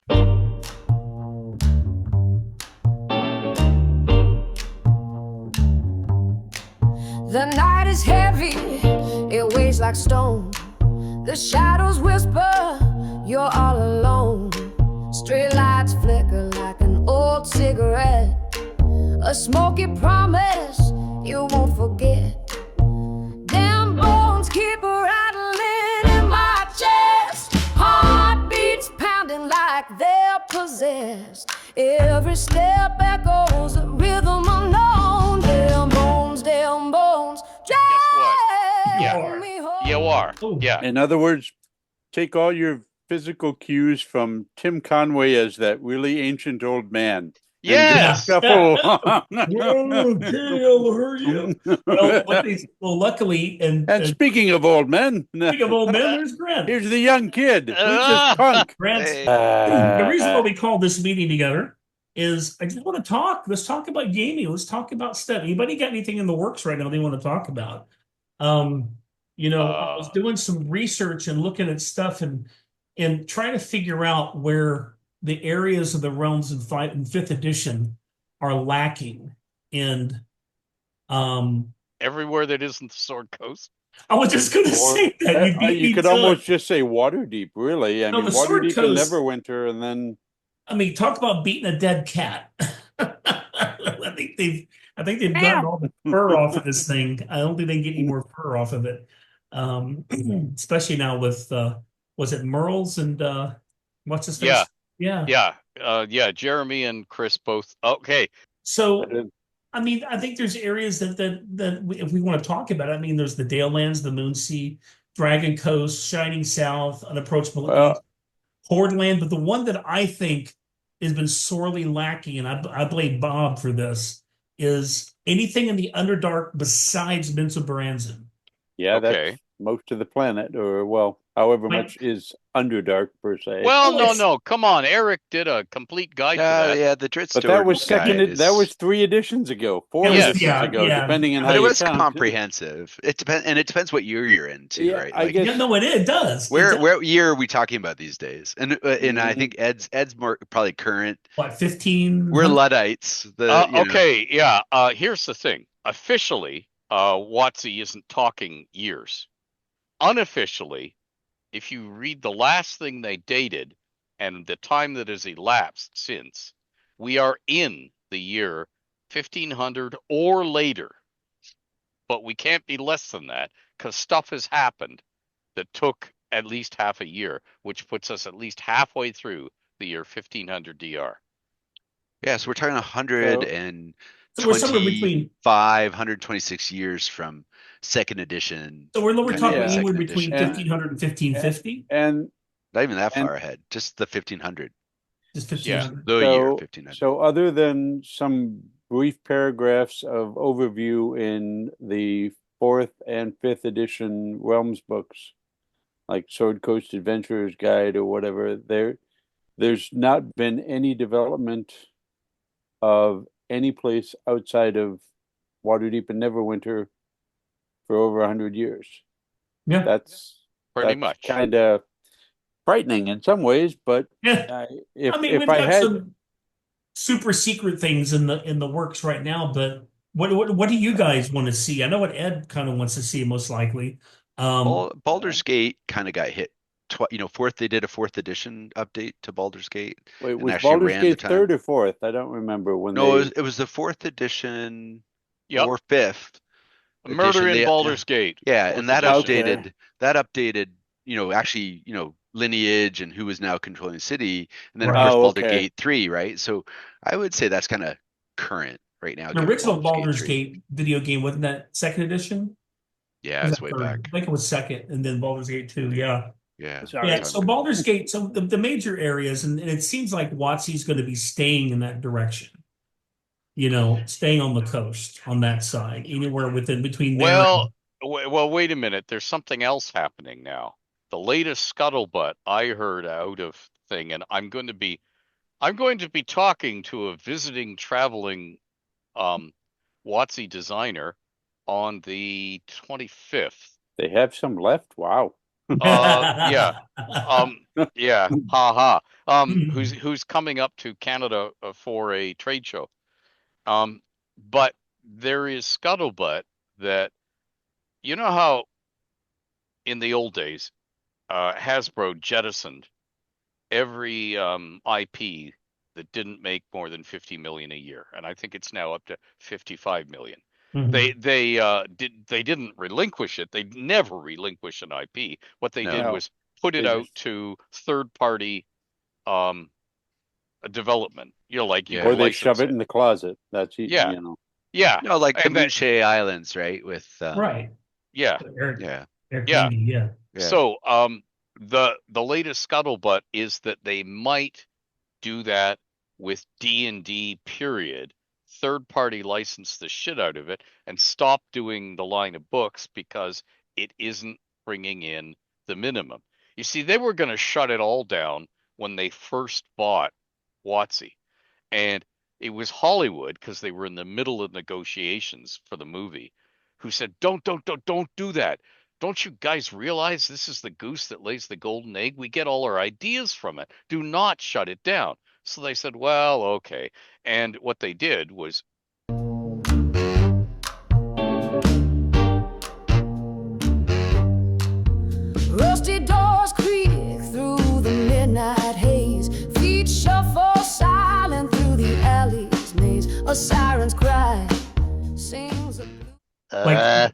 The night is heavy, it weighs like stone. The shadows whisper, you're all alone. Street lights flicker like an old cigarette, a smoky promise you won't forget. Damn bones keep rattling in my chest, heartbeats pounding like they're possessed. Every step echoes a rhythm unknown. Damn bones, Guess what? drag me home. You are. Oh. Yeah. In other words, take all your physical cues from Tim Conway as that really ancient old man. Yes. Shuffle. Okay, I'll hurt you. Well, luckily, And speaking of old men, speaking of old men, there's Grant. here's the young kid. Who's this punk? Grant's, Hey. the reason why we called this meeting together is I just want to talk. Let's talk about gaming. Let's talk about stuff. Anybody got anything in the works right now they want to talk about? I was doing some research and looking at stuff and trying to figure out where the areas of the realms in fifth edition are lacking. And Everywhere that isn't the Sword Coast. I was just going to say that. You beat me You could to almost it. just say Waterdeep, really. I No, mean, the Sword Waterdeep and Coast- Neverwinter, and then I mean, talk about beating a dead cat. I think they've gotten all the fur off of this thing. I don't think they can get any more fur off of it. Especially now with was it Merles and what's his face? Yeah. Yeah. Jeremy and Chris both. Okay. So I mean, I think there's areas if we want to talk about it, I mean, there's the Dale Lands, the Moonsea, Dragon Coast, Shining South, Unapproachable East, Horde Land, but the one that I think has been sorely lacking, and I blame Bob for this, is anything in the Underdark besides Mince of Baranzan. yeah, Okay. that's most of the planet, or well, however Right. much is Underdark per se. Well, it's- no. Come on. Eric did a complete guide to that. Yeah, the Drit but Steward that was second. guide is- That was 3 editions ago, 4 Yes, editions yeah, ago, yeah. depending on how but it you was count. comprehensive. It depends what year you're in too, Yeah, right? I Like, guess. Yeah, no, it does. It where does. where year are we talking about these days? And I Mhm. think Ed's more probably current. What, 15? We're Luddites. Okay. Yeah. Here's the thing. Officially, WotC isn't talking years. Unofficially, if you read the last thing they dated and the time that has elapsed since, we are in the year 1500 or later. But we can't be less than that because stuff has happened that took at least half a year, which puts us at least halfway through the year 1500 DR. Yeah, so we're talking 125, So we're somewhere between. 126 years from second edition. So we're Kind talking of anywhere second between edition. 1500 and 1550. And Not even that and- far ahead. Just the 1500. Just Yeah. 1500. The year 1500. so other than some brief paragraphs of overview in the 4th and 5th edition Realms books, like Sword Coast Adventurer's Guide or whatever, there's not been any development of any place outside of Waterdeep and Neverwinter for over 100 years. Yeah. That's Pretty much. kind of frightening in some ways, but Yeah. if I mean, we've if I got had some super secret things in the works right now, but what do you guys want to see? I know what Ed kind of wants to see most likely. Baldur's Gate kind of got hit. They did a 4th edition update to Baldur's Gate. wait, and was actually Baldur's ran the Gate time. 3rd or 4th? I don't remember when No, they it was the 4th edition Yep. or 5th. Murder edition. in They- Baldur's Gate. Yeah, Fourth and that edition. updated, actually, lineage and who is now controlling the city, and then of Right. course Oh, Baldur's okay. Gate 3, right? So I would say that's kind of current right now. The given original Baldur's 3. Gate video game, wasn't that second edition? Yeah, Was it's that way third? back. I think it was second, and then Baldur's Gate 2, yeah. Yeah. Sorry. Yeah, so Baldur's Gate, so the major areas, and it seems like WotC's going to be staying in that direction. Staying on the coast, on that side, anywhere between there. Well, wait a minute. There's something else happening now. The latest scuttlebutt I heard out of thing, and I'm going to be talking to a visiting traveling WotC designer on the 25th. have some left. Wow. Yeah. Yeah. Ha ha. Who's coming up to Canada for a trade show. But there is scuttlebutt that you know how in the old days, Hasbro jettisoned every IP that didn't make more than 50 million a year, and I think it's now up to 55 million. Mhm. They didn't relinquish it. They never relinquish an IP. What they did No. was put it They out just- to third party um development. You know, like you Yeah. would Or they shove license it in the closet. That's Yeah. you know. Yeah. No, like the And that Mooche Islands, right? With Right. yeah. Eric, yeah, Eric Yeah. Beatty, yeah. yeah. So the latest scuttlebutt is that they might do that with D&D period, third party license the shit out of it and stop doing the line of books because it isn't bringing in the minimum. You see, they were going to shut it all down when they first bought WotC, and it was Hollywood, because they were in the middle of negotiations for the movie, who said, don't do that. Don't you guys realize this is the goose that lays the golden egg? We get all our ideas from it. Do not shut it down. So they said, well, okay. And what they did was Rusty doors creak through the midnight haze. Feet shuffle silent through the alley's maze. A siren's cry sings a blue. Like